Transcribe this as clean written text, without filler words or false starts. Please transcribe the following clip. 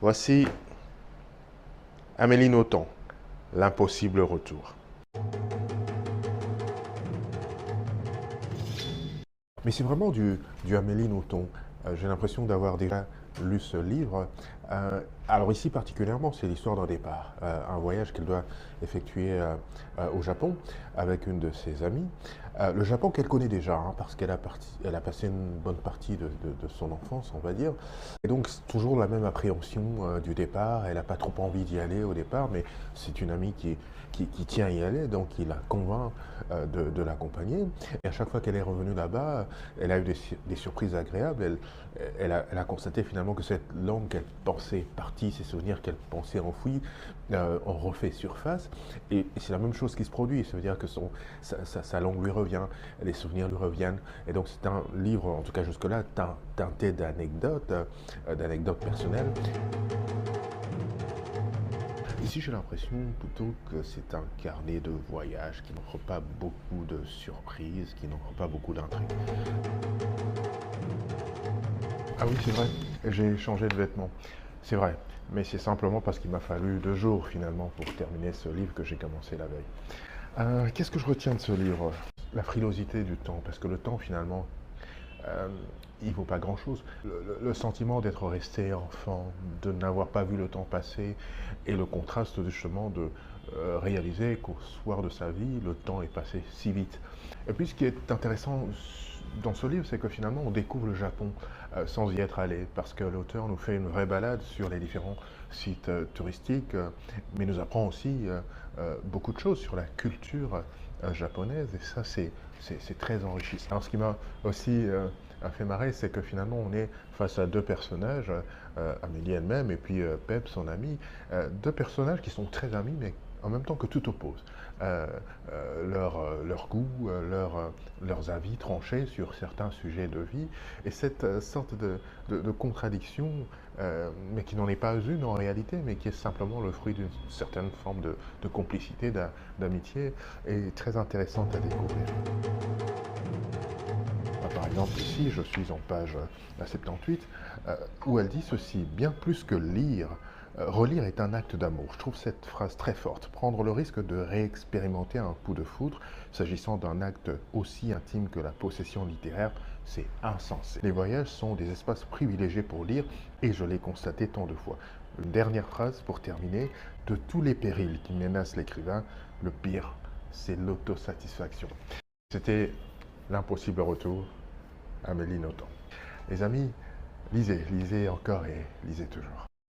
Voici Amélie Nothomb, L'impossible retour. Mais c'est vraiment du Amélie Nothomb. J'ai l'impression d'avoir déjà lu ce livre. Alors ici particulièrement, c'est l'histoire d'un départ, un voyage qu'elle doit effectuer au Japon avec une de ses amies. Le Japon qu'elle connaît déjà, hein, parce elle a passé une bonne partie de son enfance, on va dire. Et donc c'est toujours la même appréhension du départ. Elle n'a pas trop envie d'y aller au départ, mais c'est une amie qui tient à y aller, donc il la convainc de l'accompagner. Et à chaque fois qu'elle est revenue là-bas, elle a eu des surprises agréables. Elle a constaté finalement que cette langue qu'elle pensait partie, ces souvenirs qu'elle pensait enfouis, ont refait surface. Et c'est la même chose qui se produit. Ça veut dire que sa langue lui revient, les souvenirs lui reviennent. Et donc c'est un livre, en tout cas jusque-là, teinté d'anecdotes personnelles. Ici, j'ai l'impression plutôt que c'est un carnet de voyage qui n'offre pas beaucoup de surprises, qui n'offre pas beaucoup d'intrigues. Ah oui, c'est vrai, j'ai changé de vêtements. C'est vrai, mais c'est simplement parce qu'il m'a fallu 2 jours finalement pour terminer ce livre que j'ai commencé la veille. Qu'est-ce que je retiens de ce livre? La frilosité du temps, parce que le temps finalement, euh, il vaut pas grand-chose. Le sentiment d'être resté enfant, de n'avoir pas vu le temps passer, et le contraste justement de réaliser qu'au soir de sa vie, le temps est passé si vite. Et puis ce qui est intéressant dans ce livre, c'est que finalement on découvre le Japon sans y être allé, parce que l'auteur nous fait une vraie balade sur les différents sites touristiques, mais nous apprend aussi beaucoup de choses sur la culture japonaise, et ça c'est très enrichissant. Alors ce qui m'a aussi fait marrer, c'est que finalement on est face à 2 personnages, Amélie elle-même et puis Pep, son ami, 2 personnages qui sont très amis, mais en même temps que tout oppose. Leur goût, leurs avis tranchés sur certains sujets de vie, et cette sorte de contradiction, mais qui n'en est pas une en réalité, mais qui est simplement le fruit d'une certaine forme de complicité, d'amitié, est très intéressante à découvrir. Par exemple, ici, je suis en page 78, où elle dit ceci: bien plus que lire, relire est un acte d'amour. Je trouve cette phrase très forte. Prendre le risque de réexpérimenter un coup de foudre, s'agissant d'un acte aussi intime que la possession littéraire, c'est insensé. Les voyages sont des espaces privilégiés pour lire, et je l'ai constaté tant de fois. Une dernière phrase pour terminer: de tous les périls qui menacent l'écrivain, le pire, c'est l'autosatisfaction. C'était L'impossible retour, Amélie Nothomb. Les amis, lisez, lisez encore et lisez toujours.